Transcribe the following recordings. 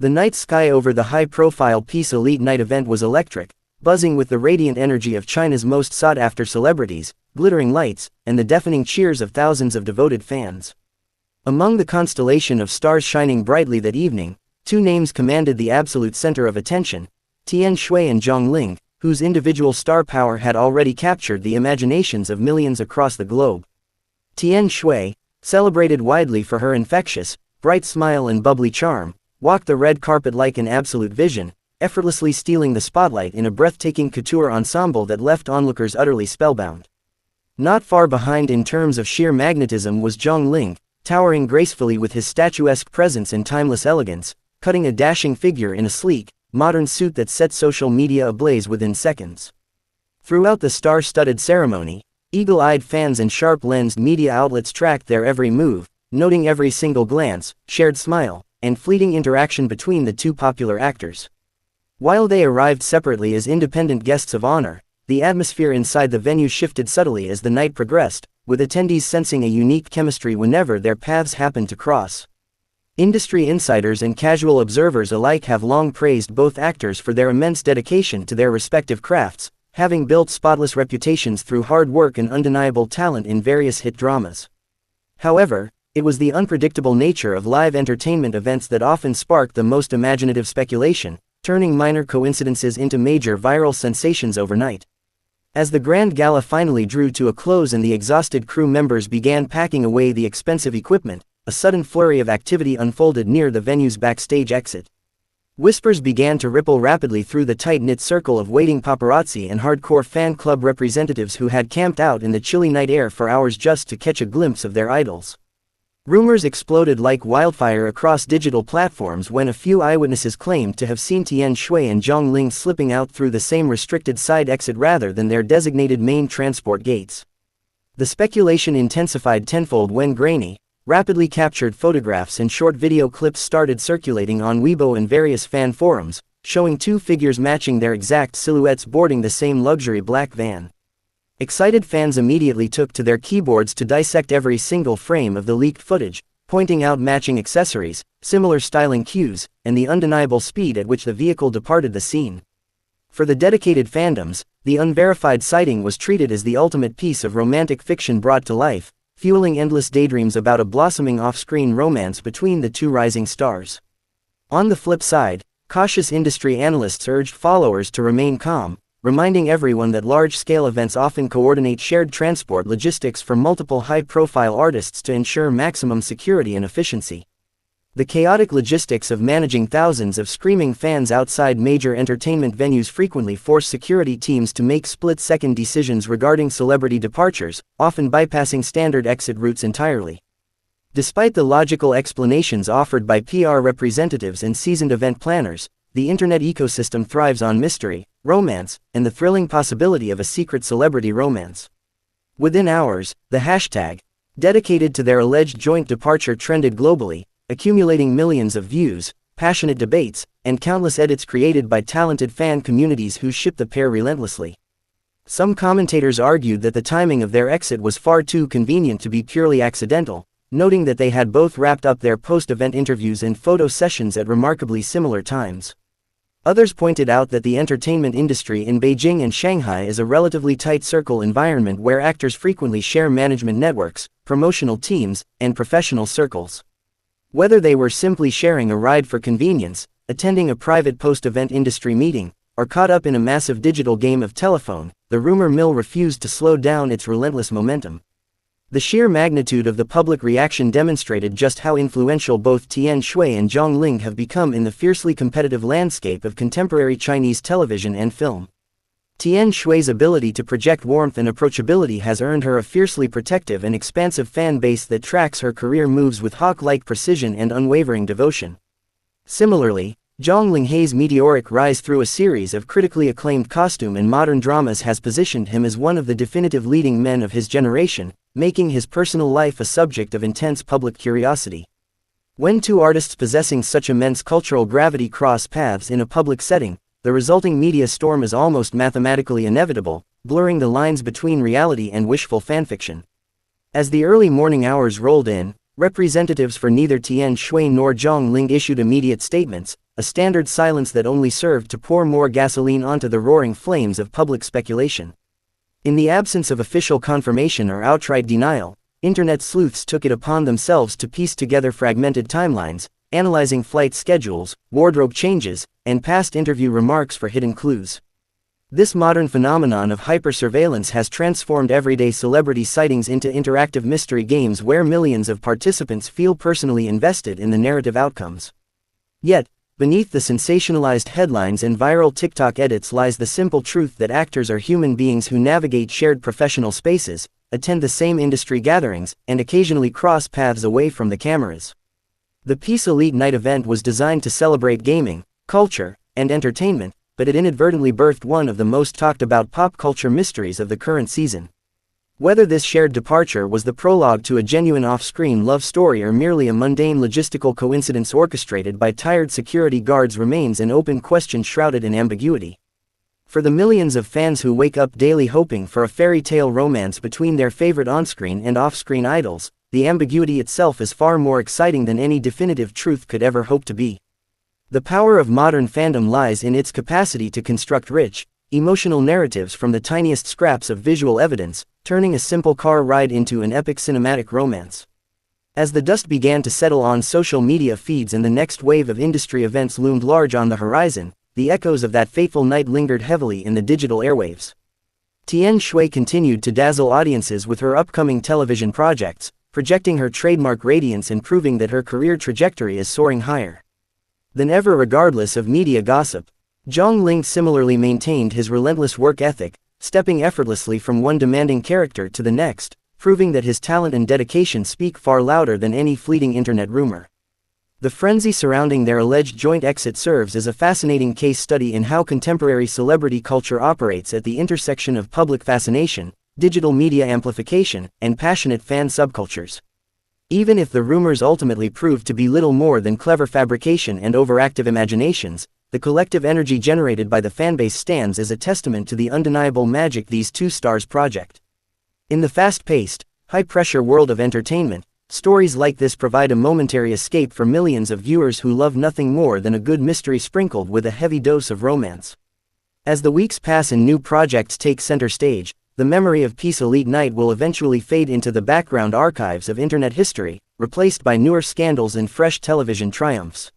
The night sky over the high-profile Peace Elite Night event was electric, buzzing with the radiant energy of China's most sought-after celebrities, glittering lights, and the deafening cheers of thousands of devoted fans. Among the constellation of stars shining brightly that evening, two names commanded the absolute center of attention: Tian Xiwei and Zhang Linghe, whose individual star power had already captured the imaginations of millions across the globe. Tian Xiwei, celebrated widely for her infectious, bright smile and bubbly charm, walked the red carpet like an absolute vision, effortlessly stealing the spotlight in a breathtaking couture ensemble that left onlookers utterly spellbound. Not far behind in terms of sheer magnetism was Zhang Linghe, towering gracefully with his statuesque presence and timeless elegance, cutting a dashing figure in a sleek, modern suit that set social media ablaze within seconds. Throughout the star-studded ceremony, eagle-eyed fans and sharp-lensed media outlets tracked their every move, noting every single glance, shared smile, and fleeting interaction between the two popular actors. While they arrived separately as independent guests of honor, the atmosphere inside the venue shifted subtly as the night progressed, with attendees sensing a unique chemistry whenever their paths happened to cross. Industry insiders and casual observers alike have long praised both actors for their immense dedication to their respective crafts, having built spotless reputations through hard work and undeniable talent in various hit dramas. However, it was the unpredictable nature of live entertainment events that often sparked the most imaginative speculation, turning minor coincidences into major viral sensations overnight. As the grand gala finally drew to a close and the exhausted crew members began packing away the expensive equipment, a sudden flurry of activity unfolded near the venue's backstage exit. Whispers began to ripple rapidly through the tight-knit circle of waiting paparazzi and hardcore fan club representatives who had camped out in the chilly night air for hours just to catch a glimpse of their idols. Rumors exploded like wildfire across digital platforms when a few eyewitnesses claimed to have seen Tian Xiwei and Zhang Linghe slipping out through the same restricted side exit rather than their designated main transport gates. The speculation intensified tenfold when grainy, rapidly captured photographs and short video clips started circulating on Weibo and various fan forums, showing two figures matching their exact silhouettes boarding the same luxury black van. Excited fans immediately took to their keyboards to dissect every single frame of the leaked footage, pointing out matching accessories, similar styling cues, and the undeniable speed at which the vehicle departed the scene. For the dedicated fandoms, the unverified sighting was treated as the ultimate piece of romantic fiction brought to life, fueling endless daydreams about a blossoming off-screen romance between the two rising stars. On the flip side, cautious industry analysts urged followers to remain calm, reminding everyone that large-scale events often coordinate shared transport logistics for multiple high-profile artists to ensure maximum security and efficiency. The chaotic logistics of managing thousands of screaming fans outside major entertainment venues frequently force security teams to make split-second decisions regarding celebrity departures, often bypassing standard exit routes entirely. Despite the logical explanations offered by PR representatives and seasoned event planners, the internet ecosystem thrives on mystery, romance, and the thrilling possibility of a secret celebrity romance. Within hours, the hashtag, dedicated to their alleged joint departure trended globally, accumulating millions of views, passionate debates, and countless edits created by talented fan communities who ship the pair relentlessly. Some commentators argued that the timing of their exit was far too convenient to be purely accidental, noting that they had both wrapped up their post-event interviews and photo sessions at remarkably similar times. Others pointed out that the entertainment industry in Beijing and Shanghai is a relatively tight-circle environment where actors frequently share management networks, promotional teams, and professional circles. Whether they were simply sharing a ride for convenience, attending a private post-event industry meeting, or caught up in a massive digital game of telephone, the rumor mill refused to slow down its relentless momentum. The sheer magnitude of the public reaction demonstrated just how influential both Tian Xiwei and Zhang Linghe have become in the fiercely competitive landscape of contemporary Chinese television and film. Tian Xiwei's ability to project warmth and approachability has earned her a fiercely protective and expansive fan base that tracks her career moves with hawk-like precision and unwavering devotion. Similarly, Zhang Linghe's meteoric rise through a series of critically acclaimed costume and modern dramas has positioned him as one of the definitive leading men of his generation, making his personal life a subject of intense public curiosity. When two artists possessing such immense cultural gravity cross paths in a public setting, the resulting media storm is almost mathematically inevitable, blurring the lines between reality and wishful fanfiction. As the early morning hours rolled in, representatives for neither Tian Xiwei nor Zhang Linghe issued immediate statements, a standard silence that only served to pour more gasoline onto the roaring flames of public speculation. In the absence of official confirmation or outright denial, internet sleuths took it upon themselves to piece together fragmented timelines, analyzing flight schedules, wardrobe changes, and past interview remarks for hidden clues. This modern phenomenon of hyper-surveillance has transformed everyday celebrity sightings into interactive mystery games where millions of participants feel personally invested in the narrative outcomes. Yet, beneath the sensationalized headlines and viral TikTok edits lies the simple truth that actors are human beings who navigate shared professional spaces, attend the same industry gatherings, and occasionally cross paths away from the cameras. The Peace Elite Night event was designed to celebrate gaming, culture, and entertainment, but it inadvertently birthed one of the most talked about pop culture mysteries of the current season. Whether this shared departure was the prologue to a genuine off-screen love story or merely a mundane logistical coincidence orchestrated by tired security guards remains an open question shrouded in ambiguity. For the millions of fans who wake up daily hoping for a fairy tale romance between their favorite on-screen and off-screen idols, the ambiguity itself is far more exciting than any definitive truth could ever hope to be. The power of modern fandom lies in its capacity to construct rich, emotional narratives from the tiniest scraps of visual evidence, turning a simple car ride into an epic cinematic romance. As the dust began to settle on social media feeds and the next wave of industry events loomed large on the horizon, the echoes of that fateful night lingered heavily in the digital airwaves. Tian Xiwei continued to dazzle audiences with her upcoming television projects, projecting her trademark radiance and proving that her career trajectory is soaring higher than ever regardless of media gossip. Zhang similarly maintained his relentless work ethic, stepping effortlessly from one demanding character to the next, proving that his talent and dedication speak far louder than any fleeting internet rumor. The frenzy surrounding their alleged joint exit serves as a fascinating case study in how contemporary celebrity culture operates at the intersection of public fascination, digital media amplification, and passionate fan subcultures. Even if the rumors ultimately proved to be little more than clever fabrication and overactive imaginations, the collective energy generated by the fanbase stands as a testament to the undeniable magic these two stars project. In the fast-paced, high-pressure world of entertainment, stories like this provide a momentary escape for millions of viewers who love nothing more than a good mystery sprinkled with a heavy dose of romance. As the weeks pass and new projects take center stage, the memory of Peace Elite Night will eventually fade into the background archives of internet history, replaced by newer scandals and fresh television triumphs.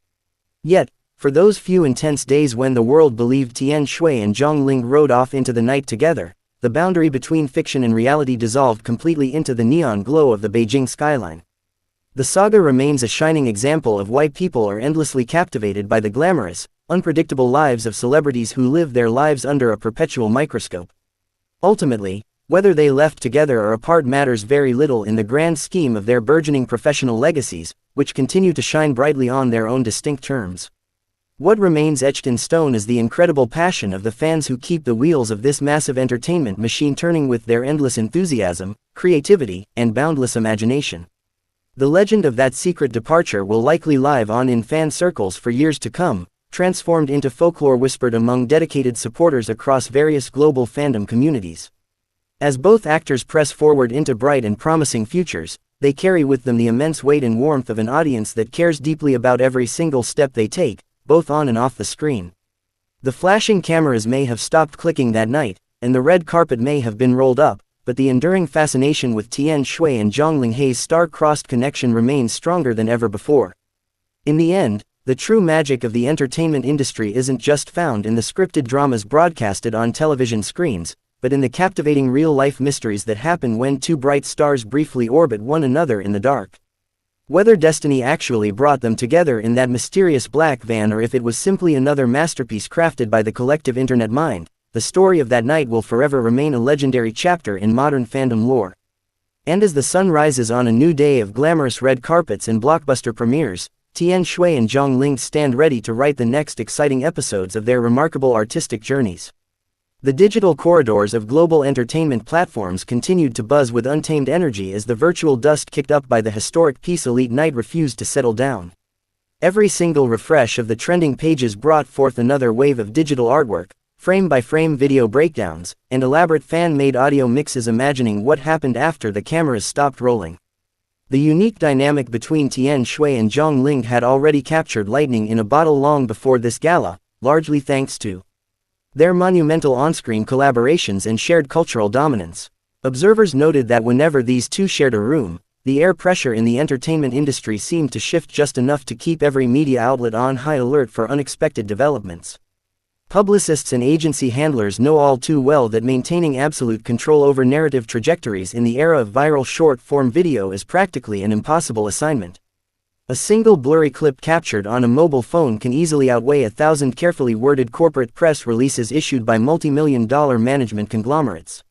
Yet, for those few intense days when the world believed Tian Xiwei and Zhang rode off into the night together, the boundary between fiction and reality dissolved completely into the neon glow of the Beijing skyline. The saga remains a shining example of why people are endlessly captivated by the glamorous, unpredictable lives of celebrities who live their lives under a perpetual microscope. Ultimately, whether they left together or apart matters very little in the grand scheme of their burgeoning professional legacies, which continue to shine brightly on their own distinct terms. What remains etched in stone is the incredible passion of the fans who keep the wheels of this massive entertainment machine turning with their endless enthusiasm, creativity, and boundless imagination. The legend of that secret departure will likely live on in fan circles for years to come, transformed into folklore whispered among dedicated supporters across various global fandom communities. As both actors press forward into bright and promising futures, they carry with them the immense weight and warmth of an audience that cares deeply about every single step they take, both on and off the screen. The flashing cameras may have stopped clicking that night, and the red carpet may have been rolled up, but the enduring fascination with Tian Xiwei and Zhang Linghe's star-crossed connection remains stronger than ever before. In the end, the true magic of the entertainment industry isn't just found in the scripted dramas broadcasted on television screens, but in the captivating real-life mysteries that happen when two bright stars briefly orbit one another in the dark. Whether destiny actually brought them together in that mysterious black van or if it was simply another masterpiece crafted by the collective internet mind, the story of that night will forever remain a legendary chapter in modern fandom lore. And as the sun rises on a new day of glamorous red carpets and blockbuster premieres, Tian Xiwei and Zhang stand ready to write the next exciting episodes of their remarkable artistic journeys. The digital corridors of global entertainment platforms continued to buzz with untamed energy as the virtual dust kicked up by the historic Peace Elite Night refused to settle down. Every single refresh of the trending pages brought forth another wave of digital artwork, frame-by-frame video breakdowns, and elaborate fan-made audio mixes imagining what happened after the cameras stopped rolling. The unique dynamic between Tian Xiwei and Zhang Linghe had already captured lightning in a bottle long before this gala, largely thanks to their monumental on-screen collaborations and shared cultural dominance. Observers noted that whenever these two shared a room, the air pressure in the entertainment industry seemed to shift just enough to keep every media outlet on high alert for unexpected developments. Publicists and agency handlers know all too well that maintaining absolute control over narrative trajectories in the era of viral short-form video is practically an impossible assignment. A single blurry clip captured on a mobile phone can easily outweigh 1,000 carefully worded corporate press releases issued by multi-million-dollar management conglomerates.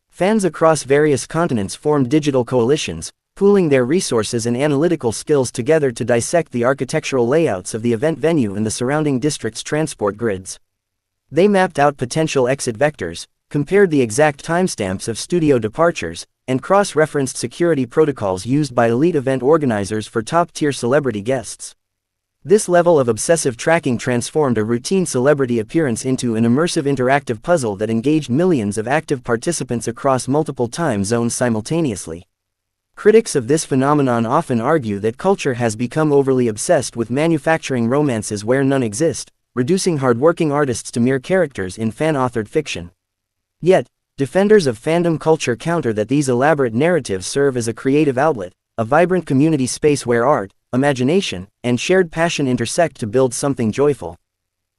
Fans across various continents formed digital coalitions, pooling their resources and analytical skills together to dissect the architectural layouts of the event venue and the surrounding district's transport grids. They mapped out potential exit vectors, compared the exact timestamps of studio departures, and cross-referenced security protocols used by elite event organizers for top-tier celebrity guests. This level of obsessive tracking transformed a routine celebrity appearance into an immersive interactive puzzle that engaged millions of active participants across multiple time zones simultaneously. Critics of this phenomenon often argue that culture has become overly obsessed with manufacturing romances where none exist, reducing hardworking artists to mere characters in fan-authored fiction. Yet, defenders of fandom culture counter that these elaborate narratives serve as a creative outlet, a vibrant community space where art, imagination, and shared passion intersect to build something joyful.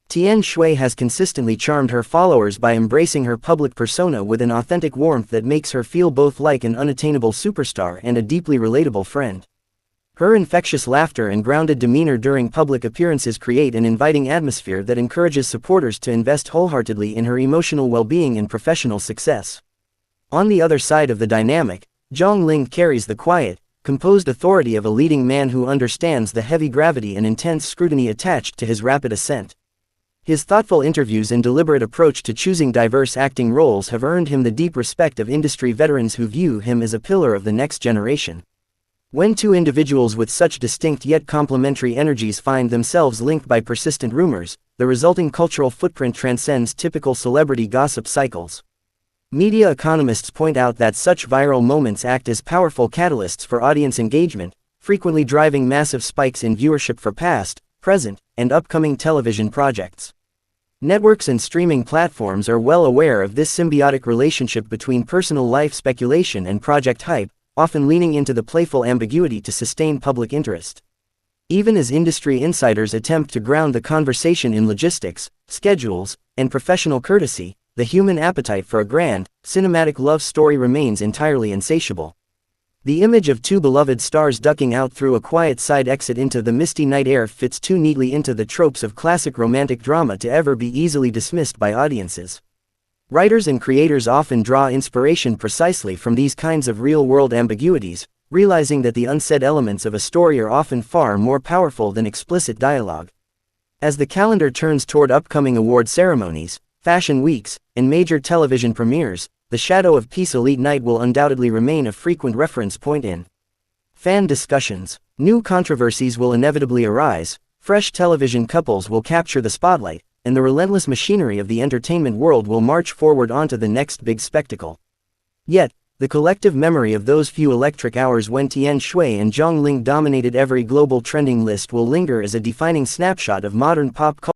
Tian Xiwei has consistently charmed her followers by embracing her public persona with an authentic warmth that makes her feel both like an unattainable superstar and a deeply relatable friend. Her infectious laughter and grounded demeanor during public appearances create an inviting atmosphere that encourages supporters to invest wholeheartedly in her emotional well-being and professional success. On the other side of the dynamic, Zhang Linghe carries the quiet, composed authority of a leading man who understands the heavy gravity and intense scrutiny attached to his rapid ascent. His thoughtful interviews and deliberate approach to choosing diverse acting roles have earned him the deep respect of industry veterans who view him as a pillar of the next generation. When two individuals with such distinct yet complementary energies find themselves linked by persistent rumors, the resulting cultural footprint transcends typical celebrity gossip cycles. Media economists point out that such viral moments act as powerful catalysts for audience engagement, frequently driving massive spikes in viewership for past, present, and upcoming television projects. Networks and streaming platforms are well aware of this symbiotic relationship between personal life speculation and project hype, often leaning into the playful ambiguity to sustain public interest. Even as industry insiders attempt to ground the conversation in logistics, schedules, and professional courtesy, the human appetite for a grand, cinematic love story remains entirely insatiable. The image of two beloved stars ducking out through a quiet side exit into the misty night air fits too neatly into the tropes of classic romantic drama to ever be easily dismissed by audiences. Writers and creators often draw inspiration precisely from these kinds of real-world ambiguities, realizing that the unsaid elements of a story are often far more powerful than explicit dialogue. As the calendar turns toward upcoming award ceremonies, fashion weeks, and major television premieres, the shadow of Peace Elite Night will undoubtedly remain a frequent reference point in fan discussions. New controversies will inevitably arise, fresh television couples will capture the spotlight, and the relentless machinery of the entertainment world will march forward onto the next big spectacle. Yet, the collective memory of those few electric hours when Tian Xiwei and Zhang Linghe dominated every global trending list will linger as a defining snapshot of modern pop culture.